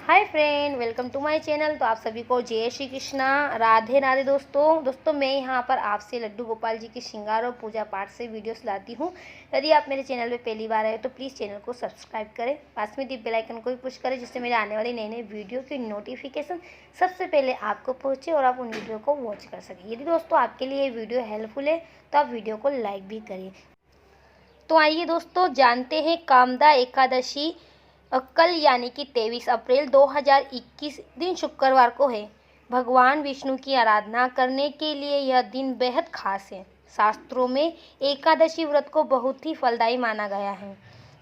Hi friend, welcome to my channel. तो आप सभी को जय श्री कृष्णा, राधे राधे। दोस्तों मैं यहाँ पर आपसे लड्डू गोपाल जी के श्रृंगार और पूजा पाठ से वीडियोस लाती हूँ। यदि आप मेरे चैनल पे पहली बार आए तो प्लीज़ चैनल को सब्सक्राइब करें, पास में दी बेल आइकन को भी पुश करें, जिससे मेरे आने वाली नई नई वीडियो की नोटिफिकेशन सबसे पहले आपको पहुँचे और आप उन वीडियो को वॉच कर सकें। यदि दोस्तों आपके लिए ये वीडियो हेल्पफुल है तो आप वीडियो को लाइक भी करिए। तो आइए दोस्तों जानते हैं कामदा एकादशी कल यानी कि 23 अप्रैल 2021 दिन शुक्रवार को है। भगवान विष्णु की आराधना करने के लिए यह दिन बेहद खास है। शास्त्रों में एकादशी व्रत को बहुत ही फलदायी माना गया है।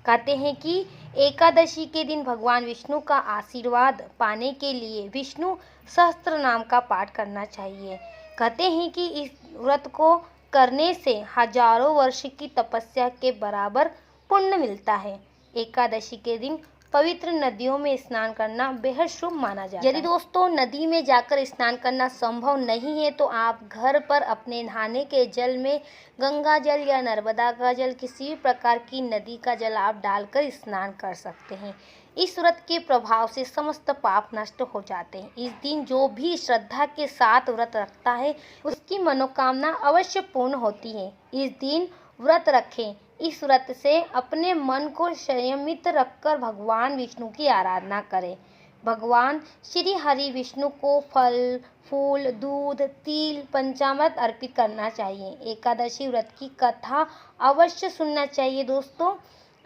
कहते हैं कि एकादशी के दिन भगवान विष्णु का आशीर्वाद पाने के लिए विष्णु सहस्त्र नाम का पाठ करना चाहिए। कहते हैं कि इस व्रत को करने से हजारों वर्ष की तपस्या के बराबर पुण्य मिलता है। एकादशी के दिन पवित्र नदियों में स्नान करना बेहद शुभ माना जाता है। यदि दोस्तों नदी में जाकर स्नान करना संभव नहीं है तो आप घर पर अपने नहाने के जल में गंगा जल या नर्मदा का जल, किसी भी प्रकार की नदी का जल आप डालकर स्नान कर सकते हैं। इस व्रत के प्रभाव से समस्त पाप नष्ट हो जाते हैं। इस दिन जो भी श्रद्धा के साथ व्रत रखता है उसकी मनोकामना अवश्य पूर्ण होती है। इस दिन व्रत रखें। इस व्रत से अपने मन को संयमित रखकर भगवान विष्णु की आराधना करें। भगवान श्री हरि विष्णु को फल, फूल, दूध, तिल, पंचामृत अर्पित करना चाहिए। एकादशी व्रत की कथा अवश्य सुनना चाहिए दोस्तों।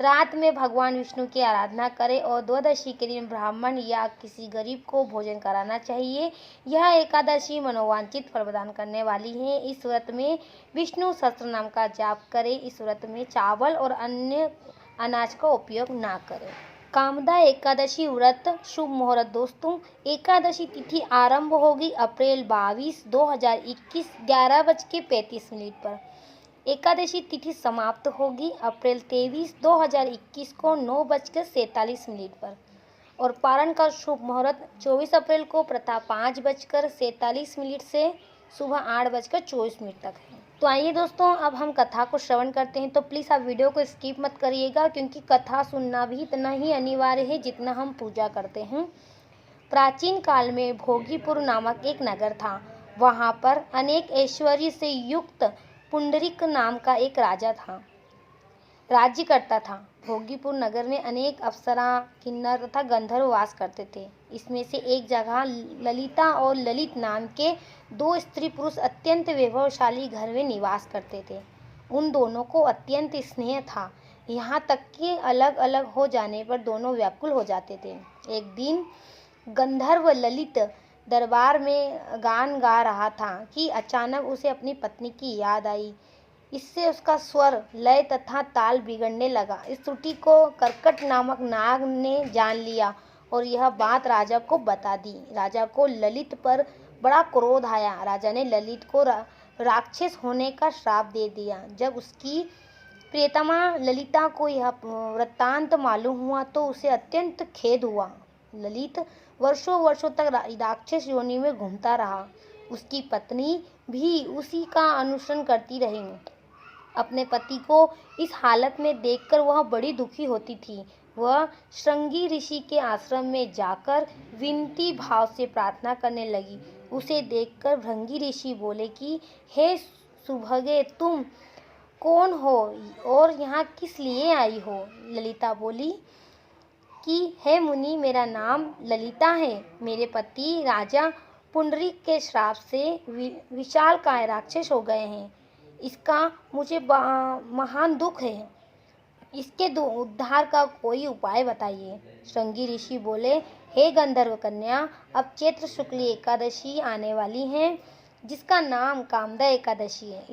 रात में भगवान विष्णु की आराधना करें और द्वादशी के दिन ब्राह्मण या किसी गरीब को भोजन कराना चाहिए। यह एकादशी मनोवांछित फल प्रदान करने वाली है। इस व्रत में विष्णु सहस्त्र नाम का जाप करें। इस व्रत में चावल और अन्य अनाज का उपयोग ना करें। कामदा एकादशी व्रत शुभ मुहूर्त दोस्तों, एकादशी तिथि आरंभ होगी अप्रैल 22, 2021 11:35 पर। एकादशी तिथि समाप्त होगी अप्रैल 23, 2021 को 9:47 पर। और पारण का शुभ मुहूर्त 24 अप्रैल को प्रातः 5:47 से सुबह 8:24 तक है। तो आइए दोस्तों अब हम कथा को श्रवण करते हैं। तो प्लीज़ आप वीडियो को स्किप मत करिएगा, क्योंकि कथा सुनना भी इतना ही अनिवार्य है जितना हम पूजा करते हैं। प्राचीन काल में भोगीपुर नामक एक नगर था। वहाँ पर अनेक ऐश्वर्य से युक्त पुंडरीक नाम का एक राजा था, राज्य करता था। भोगीपुर नगर में अनेक अप्सरा, किन्नर तथा गंधर्व वास करते थे। इसमें से एक जगह ललिता और ललित नाम के दो स्त्री पुरुष अत्यंत वैभवशाली घर में निवास करते थे। उन दोनों को अत्यंत स्नेह था, यहाँ तक कि अलग अलग हो जाने पर दोनों व्याकुल हो जाते थे। एक दिन गंधर्व ललित दरबार में गान गा रहा था कि अचानक उसे अपनी पत्नी की याद आई। इससे उसका स्वर, लय तथा ताल बिगड़ने लगा। इस त्रुटि को कर्कट नामक नाग ने जान लिया और यह बात राजा को बता दी। राजा को ललित पर बड़ा क्रोध आया। राजा ने ललित को राक्षस होने का श्राप दे दिया। जब उसकी प्रियतमा ललिता को यह वृत्तांत मालूम हुआ तो उसे अत्यंत खेद हुआ। ललित वर्षों वर्षों तक राक्षस योनि में घूमता रहा। उसकी पत्नी भी उसी का अनुसरण करती रही। अपने पति को इस हालत में देखकर वह बड़ी दुखी होती थी। वह श्रृंगी ऋषि के आश्रम में जाकर विनती भाव से प्रार्थना करने लगी। उसे देखकर भृंगी ऋषि बोले कि हे सुभगे, तुम कौन हो और यहाँ किस लिए आई हो? ललिता बोली कि हे मुनि, मेरा नाम ललिता है। मेरे पति राजा पुंडरीक के श्राप से विशालकाय राक्षस हो गए हैं। इसका मुझे महान दुख है। इसके उद्धार का कोई उपाय बताइए। श्रृंगी ऋषि बोले, हे गंधर्व कन्या, अब चैत्र शुक्ल एकादशी आने वाली है, जिसका नाम कामदा एकादशी है।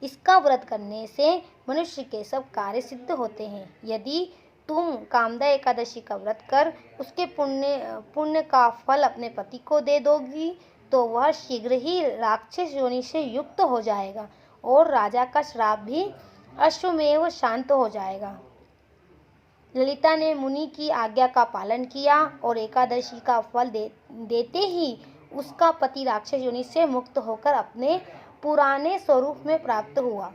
इसका व्रत करने से मनुष्य के सब कार्य सिद्ध होते हैं। यदि तुम कामदा एकादशी का व्रत कर उसके पुण्य का फल अपने पति को दे दोगी तो वह शीघ्र ही राक्षस योनि से युक्त हो जाएगा और राजा का श्राप भी अश्वमेव शांत हो जाएगा। ललिता ने मुनि की आज्ञा का पालन किया और एकादशी का फल देते ही उसका पति राक्षस योनि से मुक्त होकर अपने पुराने स्वरूप में प्राप्त हुआ।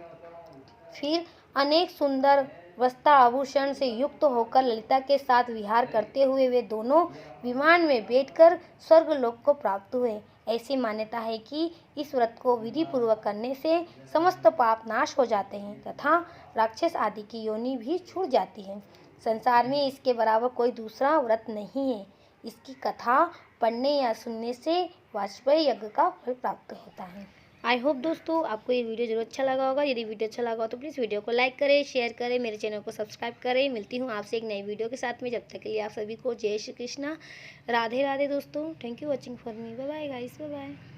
फिर अनेक सुंदर वस्त्र आभूषण से युक्त होकर ललिता के साथ विहार करते हुए वे दोनों विमान में बैठकर स्वर्गलोक को प्राप्त हुए। ऐसी मान्यता है कि इस व्रत को विधि पूर्वक करने से समस्त पाप नाश हो जाते हैं तथा राक्षस आदि की योनि भी छूट जाती है। संसार में इसके बराबर कोई दूसरा व्रत नहीं है। इसकी कथा पढ़ने या सुनने से वाजपेयी यज्ञ का फल प्राप्त होता है। आई होप दोस्तों आपको ये वीडियो जरूर अच्छा लगा होगा। यदि वीडियो अच्छा लगा हो तो प्लीज़ वीडियो को लाइक करें, शेयर करें, मेरे चैनल को सब्सक्राइब करें। मिलती हूँ आपसे एक नई वीडियो के साथ में। जब तक के लिए आप सभी को जय श्री कृष्णा, राधे राधे दोस्तों। Thank you watching for me. Bye bye guys, bye bye.